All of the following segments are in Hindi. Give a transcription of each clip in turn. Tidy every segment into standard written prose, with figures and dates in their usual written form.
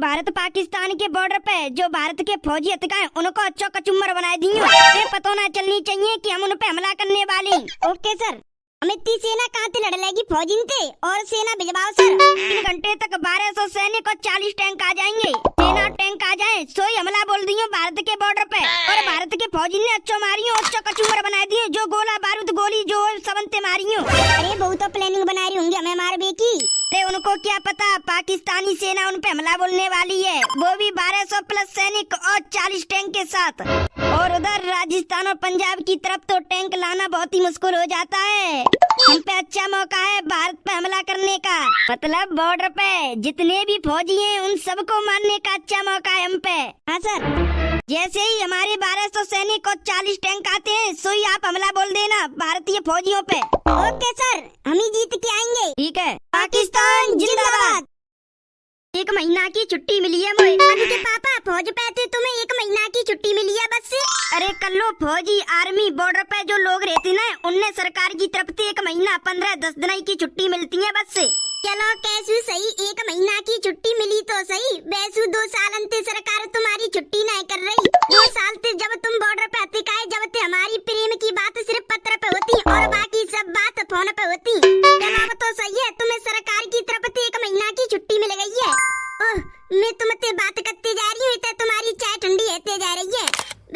भारत पाकिस्तान के बॉर्डर पे जो भारत के फौजी अतकाएं उनको अच्छो कचुम्बर बना दियो। पता ना चलनी चाहिए कि हम उन पे हमला करने वाले। Okay sir. हम इतनी सेना कहाँ से लड़ लेगी फौजिन थे और सेना भिजवाओ सर। 3 घंटे तक 1200 सैनिक और 40 टैंक आ जाएंगे। सेना टैंक आ जाए सोई हमला बोल दियो भारत के बॉर्डर पे। और भारत के फौजिन ने अच्छो मारियो अच्छो कचुम्बर बना दिए। जो गोला बारूद गोली जो सबंते मारियो। अरे बहुत प्लानिंग बना रही होंगी हमें मार बेकी। अरे उनको क्या पता पाकिस्तानी सेना उन पे हमला बोलने वाली है, वो भी 1200 प्लस सैनिक और 40 टैंक के साथ। और उधर राजस्थान और पंजाब की तरफ तो टैंक लाना बहुत ही मुश्किल हो जाता है। हम पे अच्छा मौका है भारत पे हमला करने का। मतलब बॉर्डर पे जितने भी फौजी हैं उन सबको मारने का अच्छा मौका है हम पे। हाँ सर। जैसे ही हमारे 1200 सैनिक और 40 टैंक आते हैं सोई आप हमला बोल देना भारतीय फौजियों पे। ओके सर, हम ही जीत के आएंगे। ठीक है। पाकिस्तान जिंदाबाद। 1 महीना की छुट्टी मिली है मुझे। अरे के पापा फौज पे थे तुम्हें 1 महीना की छुट्टी मिली है बस। अरे कल्लो फौजी आर्मी बॉर्डर पे जो लोग रहते ना उनने सरकार की तरफ से 1 महीना 15-10 दिन की छुट्टी मिलती है बस। चलो कैसू सही 1 महीना की छुट्टी मिली तो सही। वैसू 2 साल अंते सरकार तुम्हारी छुट्टी नहीं कर रही। 2 साल से जब तुम बॉर्डर पे अतिकाए जब ते हमारी प्रेम की बात सिर्फ पत्र पे होती और बाकी सब बात फोन पे होती। चलो अब तो सही है तुम्हें सरकार की तरफ से 1 महीना की छुट्टी मिल गई है। ओह मैं तुमसे बात करते जा रही हूँ तो तुम्हारी चाय ठंडी होते जा रही है।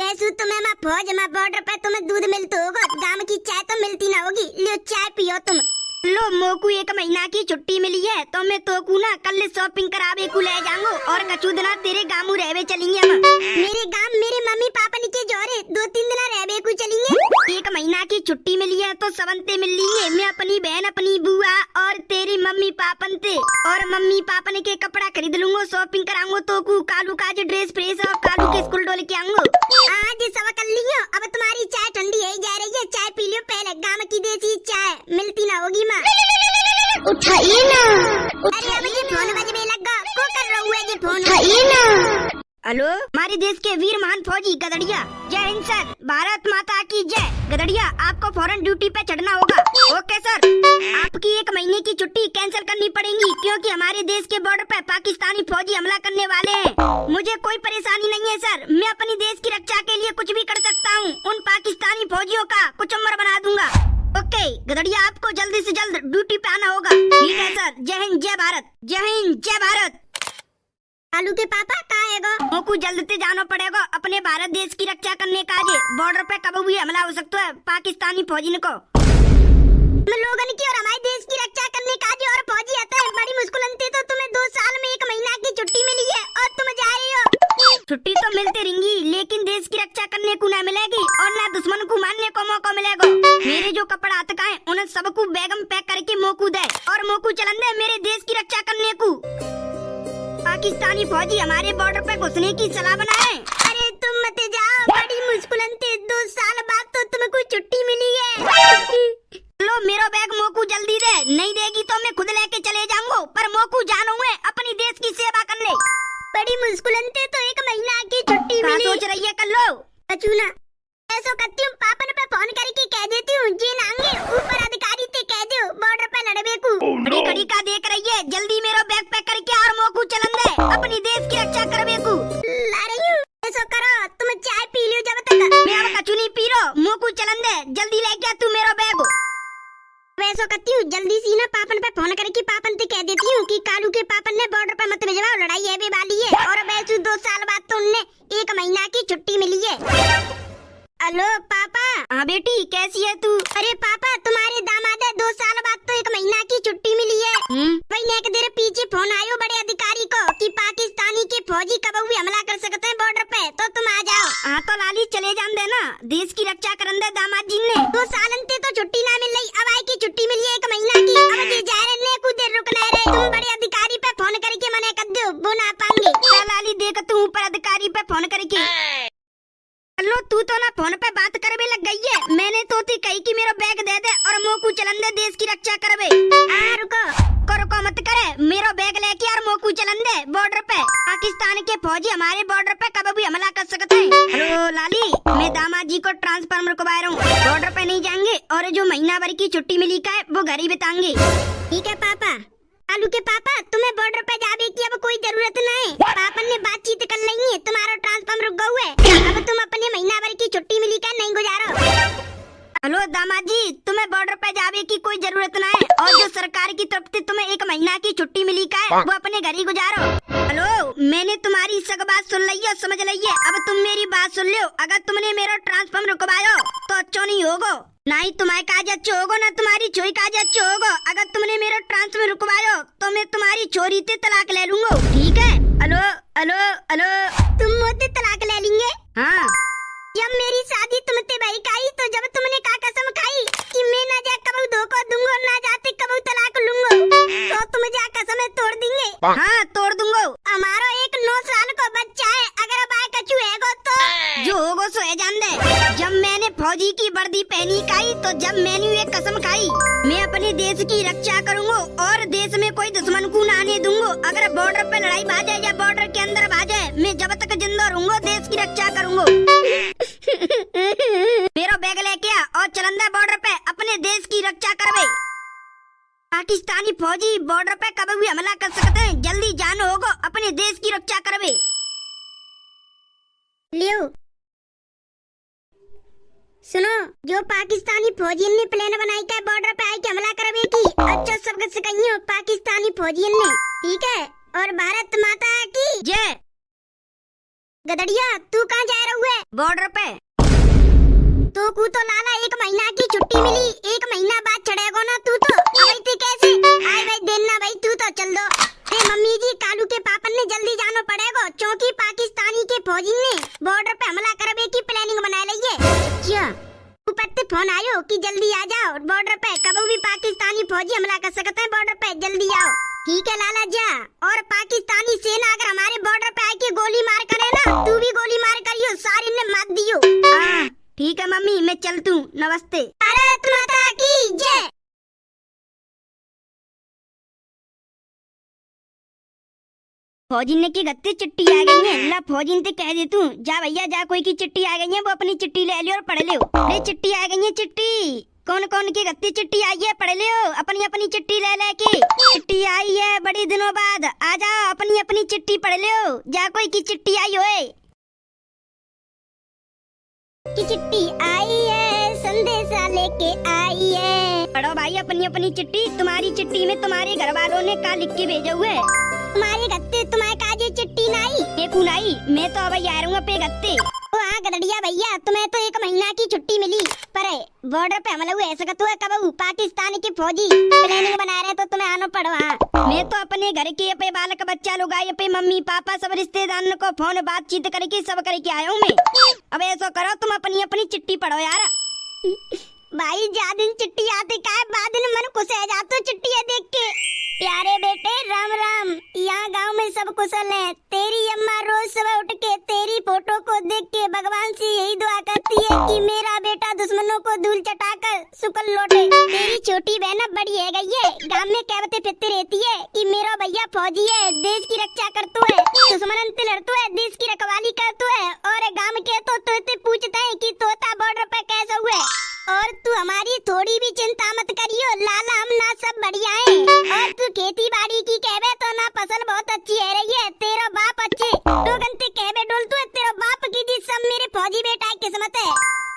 वैसू तुम्हें मैं फौज में बॉर्डर पे तुम्हें दूध मिलता होगा, गाँव की चाय तो मिलती ना होगी। लो चाय पियो तुम। लो मोकू 1 महीना की छुट्टी मिली है तो मैं तो ना कल शॉपिंग करावे को ले जाऊंगा और कछु दिन तेरे गाँव रहवे चलेंगे हम। मेरे गाँव मेरे मम्मी पापा के जोरे 2-3 दिन रहवे को चलेंगे। 1 महीना की छुट्टी मिली है तो सबंते मिल ली है। मैं अपनी बहन अपनी बुआ और तेरी मम्मी पापन से और मम्मी पापन के कपड़ा खरीद लूंगा शॉपिंग कराऊंगा तो कालू का ड्रेस प्रेस और कालू के स्कूल डोल के आऊंगा। आज सब कर लियो अब तुम्हारी चाय ठंडी है जा रही है। चाय पी लियो पहले गाँव की देसी चाय मिलती ना होगी। उठाइए ना। अरे अब ये फोन बजने लगा को कर रहा हुआ ये फोन। उठाइए ना। हेलो हमारे देश के वीर महान फौजी गदड़िया। जय हिंद सर। भारत माता की जय। गदड़िया आपको फौरन ड्यूटी पे चढ़ना होगा। Okay sir. आपकी 1 महीने की छुट्टी कैंसिल करनी पड़ेगी क्योंकि हमारे देश के बॉर्डर पे पाकिस्तानी फौजी हमला करने वाले हैं। मुझे कोई परेशानी नहीं है सर, मैं अपनी देश की रक्षा के लिए कुछ भी कर सकता हूँ। उन पाकिस्तानी फौजियों का कुचम्बर बना दूंगा। ओके गदड़िया आपको जल्दी से जल्द ड्यूटी पे आना होगा। ठीक है सर। जय हिंद जय भारत। जय हिंद जय भारत। कालू के पापा कहाँ है गो? मोकू जल्द से जाना पड़ेगा अपने भारत देश की रक्षा करने का। बॉर्डर पे कभी भी हमला हो सकता है पाकिस्तानी फौजी को। हम लोगन की और हमारे देश की रक्षा करने का और फौजी आता है बड़ी मुश्किल अंते तो तुम्हें 2 साल में 1 महीना की छुट्टी मिली है और तुम जा रही हो। छुट्टी तो मिलती रहेंगी लेकिन देश की रक्षा करने को न मिलेगी और न दुश्मन को मारने को मौका मिलेगा। मेरे जो कपड़ा अतकाए उन्हें सबको बैग में पैक करके मोकू दे और मोकू चलन दे मेरे देश की रक्षा करने को। पाकिस्तानी फौजी हमारे बॉर्डर पे घुसने की सलाह बनाए। अरे तुम मत जाओ बड़ी मुश्किल अंते 2 साल बाद तो तुमको छुट्टी मिली है। लो मेरा बैग मोकू जल्दी दे, नहीं देगी तो मैं खुद लेके चले जाऊंगा पर मोकू जानो है अपनी देश की सेवा करने। बड़ी मुश्किल अंते तो 1 महीना की छुट्टी मिली। सोच रही है कर लो अचूना। ऐसा करती हूँ पापन पे फोन करके कह देती हूँ जी नांगे ऊपर अधिकारी ते कह दो बॉर्डर पे लड़वे को। बड़ी कड़ी का देख रही है जल्दी मेरा बैग पैक करके और मोकू चलन दे अपनी देश की रक्षा करवे को। ला रही हूँ ऐसा करो तुम चाय पी लियो जब तक। मैं अब कछु नहीं पी रहा मोकू चलन दे जल्दी लेके तू मेरा बैग। वैसा करती हूँ जल्दी सी ना पापन पे फोन करके पापन से कह देती हूँ कि कालू के पापन ने बॉर्डर पे मत भिजवाओ लड़ाई है भी वाली है और वैसे 2 साल बाद तो उन्हें 1 महीना की छुट्टी मिली है। हेलो पापा। हाँ बेटी कैसी है तू? अरे पापा तुम्हारे दामाद है 2 साल बाद तो 1 महीना की छुट्टी मिली है। वही एक देर पीछे फोन आयो बड़े अधिकारी को कि पाकिस्तानी के फौजी कब भी हमला कर सकते हैं बॉर्डर पे तो तुम आ जाओ। हाँ तो लाली चले जान देना देश की रक्षा करन दे दामाद जी ने। 2 साल अंते तो छुट्टी ना मिल रही अब आई की छुट्टी मिली है 1 महीना की। अब ये जा रहे कुछ देर रुकना रहे तुम बड़े अधिकारी पे फोन करके मना कर दो वो ना पाएंगे। लाली देख तू ऊपर अधिकारी पे फोन करके। लो तू तो ना फोन पे बात करवे लग गई है। मैंने तो थी कही कि मेरा बैग दे दे और मोकू चलन दे देश की रक्षा करवे। रुको मत करे मेरा बैग लेके और मोकू चलन दे बॉर्डर पे। पाकिस्तान के फौजी हमारे बॉर्डर पे कभी भी हमला कर सकते हैं। हेलो लाली मैं दामाद जी को ट्रांसफर करवा रहा हूँ बॉर्डर पे नहीं जाएंगे और जो महीना भर की छुट्टी मिली का है वो घर ही बिताएंगे। ठीक है पापा। कालू के पापा तुम्हें बॉर्डर पे जाने की अब कोई जरूरत नहीं। छुट्टी मिली का है, वो अपने घर ही गुजारो। हेलो, मैंने तुम्हारी सब बात सुन ली है, समझ ली है। अब तुम मेरी बात सुन लो। अगर तुमने मेरा ट्रांसफार्म रुकवायो तो अच्छो नहीं होगो, ना ही तुम्हारे काज अच्छे होगो, ना तुम्हारी छोरी काज अच्छे होगो। अगर तुमने मेरा ट्रांसफार्म रुकवायो तो मैं तुम्हारी छोरी से तलाक ले लूंगा, ठीक है? हेलो हेलो हेलो, तुम मुझसे तलाक ले लेंगे? हाँ। जब मेरी शादी तुमसे भाई काई तो जब तुमने का कसम खाई कि मैं ना जा कबू धोखा दूंगा, ना जाते कबू तलाक लूंगा, तो तुम जा कसम तोड़ देंगे? हाँ, तोड़ दूंगा। हमारा एक 9 साल का बच्चा है, अगर बाय कछु हैगो तो जो होगो सो है जान दे। जब मैंने फौजी की वर्दी पहनी काई तो जब मैंने ये कसम खाई मैं अपने देश की रक्षा करूंगा और देश में कोई दुश्मन को ना आने दूंगा। अगर बॉर्डर पे लड़ाई बाजे या बॉर्डर के अंदर बाजे, मैं जब तक जिंदा रहूंगा देश की रक्षा करूंगा। मेरा बैग लेके आ और चलंदा बॉर्डर पे अपने देश की रक्षा करवे। पाकिस्तानी फौजी बॉर्डर पे कभी भी हमला कर सकते हैं, जल्दी जानो होगा, अपने देश की रक्षा करवे। लियो सुनो, जो पाकिस्तानी फौजी ने प्लान बनाई का बॉर्डर पे आई के हमला करवे की, अच्छा सबक सिखाइयो पाकिस्तानी फौजी ने, ठीक है? और भारत माता की जय। गदड़िया, तू कहाँ जा रहा है? बॉर्डर पे। तो कू तो लाला 1 महीना की छुट्टी मिली, 1 महीना बाद चढ़ेगो ना तू तो? अब ते कैसे आए भाई देना भाई, तू तो चल दो। ते मम्मी जी कालू के पापन ने जल्दी जानो पड़ेगो, क्योंकि पाकिस्तानी के फौजी ने बॉर्डर पे हमला करवे की प्लानिंग बना ली है। क्या ऊपर से फोन आयो कि जल्दी आ जाओ बॉर्डर पे, कभी भी पाकिस्तानी फौजी हमला कर सकते हैं बॉर्डर पे, जल्दी आओ। ठीक है लाला जा। और पाकिस्तानी सेना अगर हमारे बॉर्डर पे आके गोली मार करे ना, तू भी गोली मार करियो, सारी ने मार दियो। ठीक है मम्मी, मैं चलती हूँ, नमस्ते। भारत माता की जय। फौजी ने की गत्ते चिट्ठी आ गई है, ला फौजी ने कह दे तू जा भैया जा, कोई की चिट्ठी आ गई है, वो अपनी चिट्ठी ले लियो और पढ़ लियो। ले चिट्ठी आ गई है, चिट्ठी कौन कौन की गत्ती चिट्ठी आई है, पढ़ लियो अपनी अपनी चिट्ठी ले लेके। चिट्ठी आई है बड़ी दिनों बाद, आ जाओ अपनी अपनी चिट्ठी पढ़ लियो, जा कोई की चिट्ठी आई होए। की चिट्ठी आई है, संदेशा लेके आई है। पढ़ो भाई अपनी अपनी चिट्ठी। तुम्हारी चिट्ठी में तुम्हारे घर वालों ने का लिख के भेजा हुआ है? तुम्हारे गत्ते तुम्हारे काजे चिट्ठी नहीं देखू नहीं, मैं तो अब आ रहूँगा पे गत्ते। ओ हाँ गदड़िया भैया, तुम्हें तो 1 महीना की छुट्टी मिली, पर बॉर्डर पे हमला हुआ ऐसा तो है कब पाकिस्तान के फौजी प्लानिंग बना रहे तो तुम्हें आना पड़ो। मैं तो अपने घर के पे बालक बच्चा लोग आए, पे मम्मी पापा सब रिश्तेदारों को फोन बातचीत करके सब करके आया हूँ मैं। अब ऐसा करो तुम अपनी अपनी चिट्ठी पढ़ो यार। भाई जा दिन चिट्ठी आते का बाद दिन मन खुश है जातो चिट्ठी देख के। प्यारे बेटे राम राम, यहाँ गांव में सब कुशल है। तेरी अम्मा रोज सुबह उठ के तेरी फोटो को देख के भगवान से यही दुआ करती है कि मेरा बेटा दुश्मनों को धूल चटाकर सुकल लौटे। तेरी छोटी बहन बड़ी है गई है, गांव में कहते फिरती रहती है कि मेरा भैया फौजी है, देश की रक्षा करतू है, दुश्मनन से लड़तू है, देश की रखवाली करतू है। और गांव के तो तोते पूछते हैं कि तोता बॉर्डर पे कैसा हुआ। और तू हमारी थोड़ी भी चिंता मत करियो लाला, हम ना सब बढ़िया है। और तू खेती बाड़ी की कहवे तो ना फसल बहुत अच्छी है रही है, तेरा बाप अच्छे लोगन ते कहवे डोल तू तेरा बाप की दी सब मेरे फौजी बेटा की किस्मत है।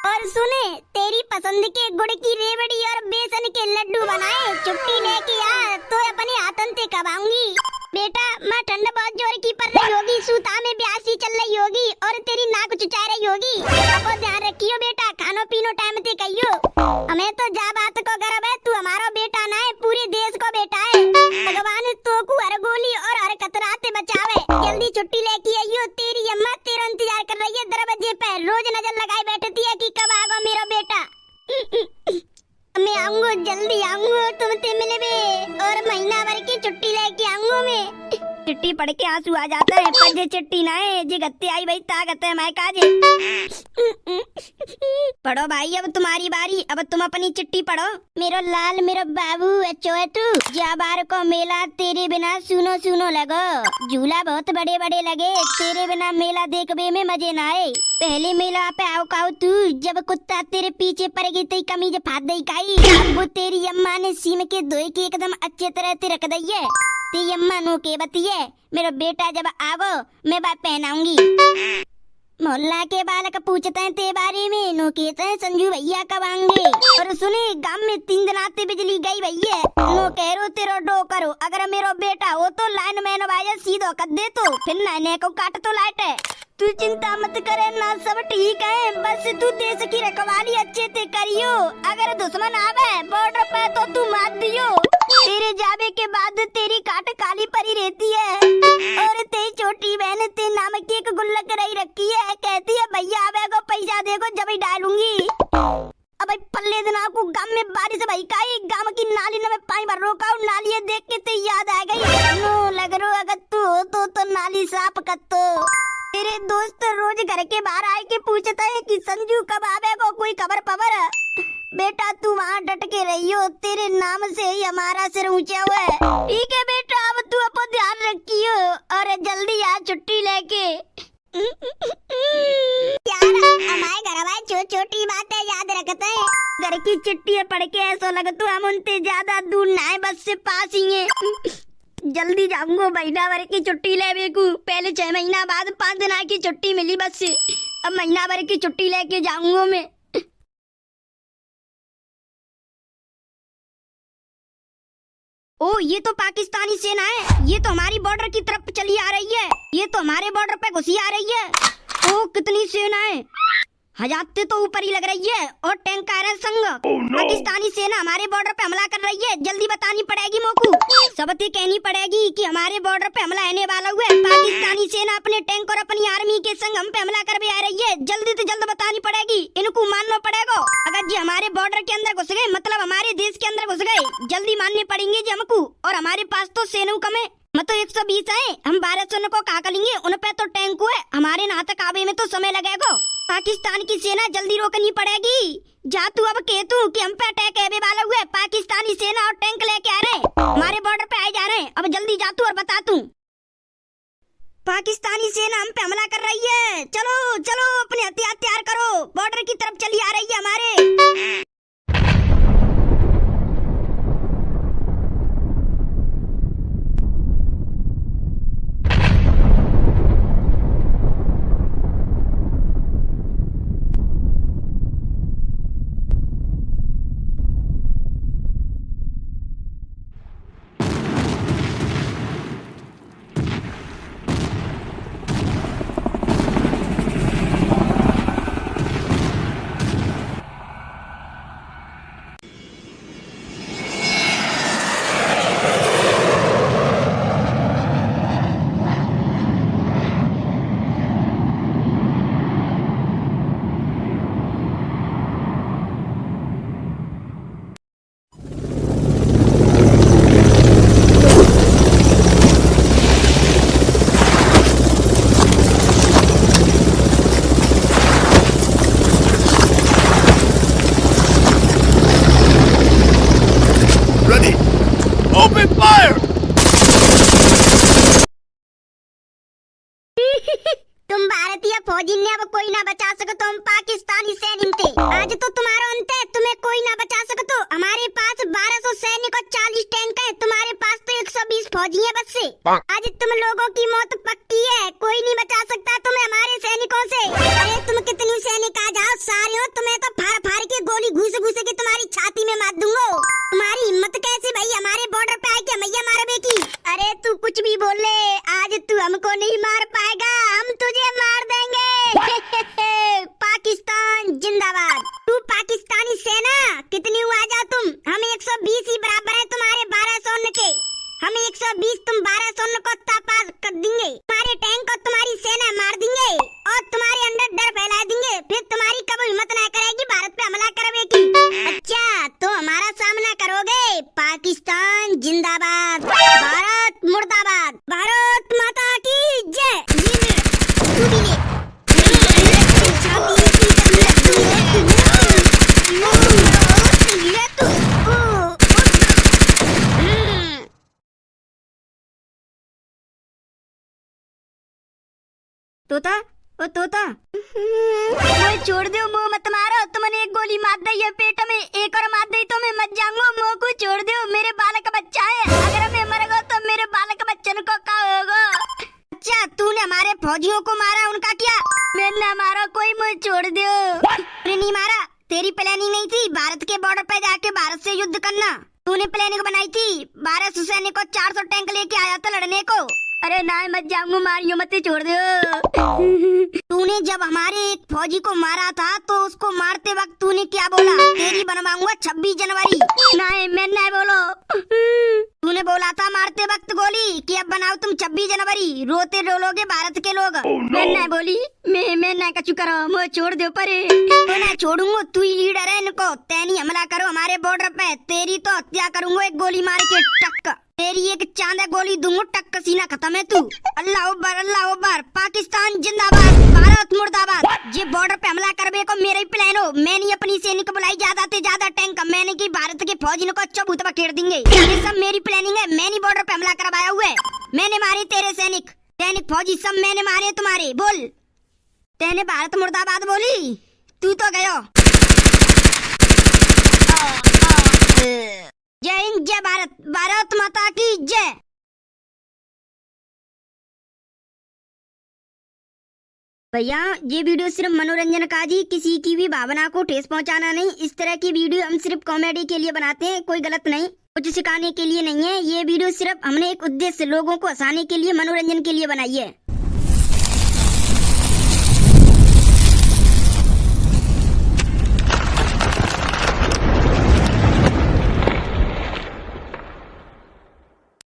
और सुने तेरी पसंद के गुड़ की रेवड़ी और बेसन के लड्डू बनाए, छुट्टी लेके आ तो अपने हाथन से कबाऊंगी। बेटा मैं ठंड बहुत जोर की पड़ रही होगी, सूता में ब्यासी चल रही होगी और तेरी नाक चुचा रही होगी। अब ध्यान रखियो बेटा, खानो पीनो टाइम से कहियो। हमें तो जा बात को गर्व है, तू हमारा बेटा ना है पूरे देश को बेटा है। भगवान तो को हर गोली और हर खतरा से बचावे। जल्दी छुट्टी लेके आइयो, तेरी अम्मा तेरा इंतजार कर रही है दरवाजे पे, रोज नजर लगाई बैठती है कि कब आएगा मेरा बेटा। मैं आऊंगा, जल्दी आऊंगा तुमसे मिलने और महीना भर की छुट्टी लेके आऊंगा मैं। चिट्ठी पढ़ के आंसू आ जाता है, पर जे चिट्ठी ना है जे गत्ते आई भाई ताकत है मैं काजे। पढ़ो भाई अब तुम्हारी बारी, अब तुम अपनी चिट्ठी पढ़ो। मेरो लाल मेरो बाबू अच्छो है तू, जा बार को मेला तेरे बिना सुनो सुनो लगो, झूला बहुत बड़े बड़े लगे, तेरे बिना मेला देखने में मजे ना आए। पहले मेला पे आओ काऊ तू, जब कुत्ता तेरे पीछे पड़ गई तेरी कमीज फाड़ दई काई। अब वो तेरी अम्मा ने सीम के धोए के एकदम अच्छे तरह से रख दी है, तेरी अम्मा नो के बतिए मेरा बेटा जब आवो मैं बात पहनाऊंगी। मोहल्ला के बालक पूछते हैं ते बारे में, नो कहते हैं संजू भैया कब आएंगे। और सुने गांव में 3 दिन आते बिजली गई भैया, नो कह रो तेरो डो करो, अगर मेरो बेटा हो तो लाइन मैन वाया सीधो कर दे तो फिर नैने को काट तो लाइट है। तू चिंता मत करे ना, सब ठीक है, बस तू देश की रखवाली अच्छे से करियो, अगर दुश्मन आवे बॉर्डर पे तो तू मार दियो। तेरे जावे के बाद तेरी काट काली परी रहती है, और तेरी छोटी बहन ते नाम की एक गुल्लक रही रखी है, कहती है भैया आवे को पैसा देखो जब ही डालूंगी। अब पल्ले दिन आपको गांव में बारिश भई काई, गांव की नाली में पानी भर रोका, नाली देख के ते याद आ गई, नो लग रो अगर तू हो तो नाली साफ कर तो। तेरे दोस्त रोज घर के बाहर आए के पूछता है कि संजू कब आवे को कोई खबर पवर। बेटा तू वहाँ डट के रहियो, तेरे नाम से ही हमारा सिर ऊंचा हुआ है। ठीक है बेटा, अब तू अपना ध्यान रखियो और जल्दी आ छुट्टी लेके। यार हमारे घर वाले छोटी बातें याद रखते हैं, घर की चिट्ठी पढ़ के ऐसा लगता हम उनसे ज्यादा दूर ना है, बस से पास ही है। जल्दी जाऊंगा, महीना भर की छुट्टी ले बेकू, पहले 6 महीना बाद 5 दिन की छुट्टी मिली बस से, अब महीना भर की छुट्टी लेके जाऊंगा मैं। ओ ये तो पाकिस्तानी सेना है, ये तो हमारी बॉर्डर की तरफ चली आ रही है, ये तो हमारे बॉर्डर पे घुसी आ रही है। ओ कितनी सेना है, हजार से तो ऊपर ही लग रही है, और टैंक आ रहे संग। पाकिस्तानी सेना हमारे बॉर्डर पे हमला कर रही है, जल्दी बतानी पड़ेगी मोकू, सबसे कहनी पड़ेगी कि हमारे बॉर्डर पे हमला आने वाला हुआ है। पाकिस्तानी सेना अपने टैंक और अपनी आर्मी के संग हम पे हमला कर भी आ रही है, जल्दी से जल्द बतानी पड़ेगी, इनको मानना पड़ेगा। अगर जी हमारे बॉर्डर के अंदर घुस गए मतलब हमारे देश के अंदर घुस गए, जल्दी मानने पड़ेंगे जी हमको, और हमारे पास तो सेना कम है, मतलब 120 है, हम 1200 को का करेंगे, उन पे तो टैंक है, हमारे ना तक आवे में तो समय लगेगा। पाकिस्तान की सेना जल्दी रोकनी पड़ेगी। जा तू अब कह तू कि हम पे अटैक आने वाला हुआ है, पाकिस्तानी सेना और टैंक लेके आ रहे हैं, हमारे बॉर्डर पे आए जा रहे हैं, अब जल्दी जा तू और बता तू। पाकिस्तानी सेना हम पे हमला कर रही है, चलो चलो अपने हथियार तैयार करो, बॉर्डर की तरफ चली आ रही है हमारे। Open fire! तुम भारतीय फौजी ने अब कोई ना बचा सको तो हम पाकिस्तानी सैनिक थे, आज तो तुम्हारा अंत है, तुम्हें कोई ना बचा सको तो। हमारे पास 1200 सैनिक और 40 टैंक है, तुम्हारे पास तो 120 फौजी है बस से। आज तुम लोगों की मौत पक्की है, कोई नहीं बचा सकता तुम्हें हमारे सैनिकों से। अरे तुम कितनी सैनिक आ जाओ सारे हो, तुम्हें तो फाड़ फाड़ के गोली घुस घुस के तुम्हारी छाती में मार दूंगा। तुम्हारी हिम्मत कैसे भाई हमारे बॉर्डर पे आके मैया मार बेकी। अरे तू कुछ भी बोल ले, आज तू हमको नहीं मार पाएगा, हम तुझे मार देंगे। पाकिस्तान जिंदाबाद। तू पाकिस्तानी सेना कितनी हुआ जा तुम, हम 120 ही बराबर है तुम्हारे 1200 के, हम 120 तुम 1200 को तपास कर देंगे, तुम्हारे टैंक और तुम्हारी सेना मार देंगे और तुम्हारे अंदर डर फैला देंगे, फिर तुम्हारी कभी हिम्मत ना करेगी भारत पे हमला करने की। अच्छा तो हमारा सामना करोगे, पाकिस्तान जिंदाबाद, भारत मुर्दाबाद, भारत माता की जय। तोता ओ तोता वो छोड़ दो, मुंह मत मारो, तुमने एक गोली मार दी है पेट में, एक और मार दी तो मैं मर जाऊंगा, मुंह को छोड़ दो, मेरे बालक बच्चा है, अगर मैं मर गया तो मेरे बालक बच्चन को क्या होगा। अच्छा तूने हमारे फौजियों को मारा, उनका क्या? मैंने ना मारा कोई, मुझे छोड़ दो। तूने नहीं मारा, तेरी प्लानिंग नहीं थी भारत के बॉर्डर पे जाके भारत से युद्ध करना? तूने प्लानिंग बनाई थी 1200 सैनिक को 400 टैंक लेके आया था लड़ने को। अरे ना मत जाऊंगा, मारियो मत, छोड़ दो। तूने जब हमारे एक फौजी को मारा था तो उसको मारते वक्त तूने क्या बोला? तेरी बनवाऊंगा 26 जनवरी। नहीं मैं नहीं बोलो। तूने बोला था मारते वक्त गोली कि अब बनाओ तुम 26 जनवरी, रोते रोलोगे भारत के लोग। मैं नहीं बोली, मैं नहीं कछु करो, मुझे छोड़ दो परे। तो नहीं छोड़ूंगा, तू ही लीडर है इनको। तैनी हमला करो हमारे बॉर्डर पे, तेरी तो हत्या करूंगा एक गोली मार के टक। तेरी एक चांदा गोली दूंगा टक, सीना खत्म है तू। अल्लाह अकबर, पाकिस्तान जिंदाबाद, भारत मुर्दाबाद। ये बॉर्डर पे हमला करने को मेरा ही प्लान हो। मैंने अपनी सैनिक बुलाई ज्यादा से ज्यादा टैंक, मैंने की भारत के फौजी को अच्छा भूत पकेड़ देंगे। ये सब मेरी प्लानिंग है, मैंने बॉर्डर पे हमला करवाया हुआ है। मैंने मारे तेरे सैनिक फौजी सब मैंने मारे तुम्हारे। बोल, तेने भारत मुर्दाबाद बोली, तू तो गयो। जय हिंद, जय भारत, भारत माता की जय। भैया ये वीडियो सिर्फ मनोरंजन का जी, किसी की भी भावना को ठेस पहुंचाना नहीं। इस तरह की वीडियो हम सिर्फ कॉमेडी के लिए बनाते हैं, कोई गलत नहीं, कुछ सिखाने के लिए नहीं है। ये वीडियो सिर्फ हमने एक उद्देश्य, लोगों को हंसाने के लिए, मनोरंजन के लिए बनाई है।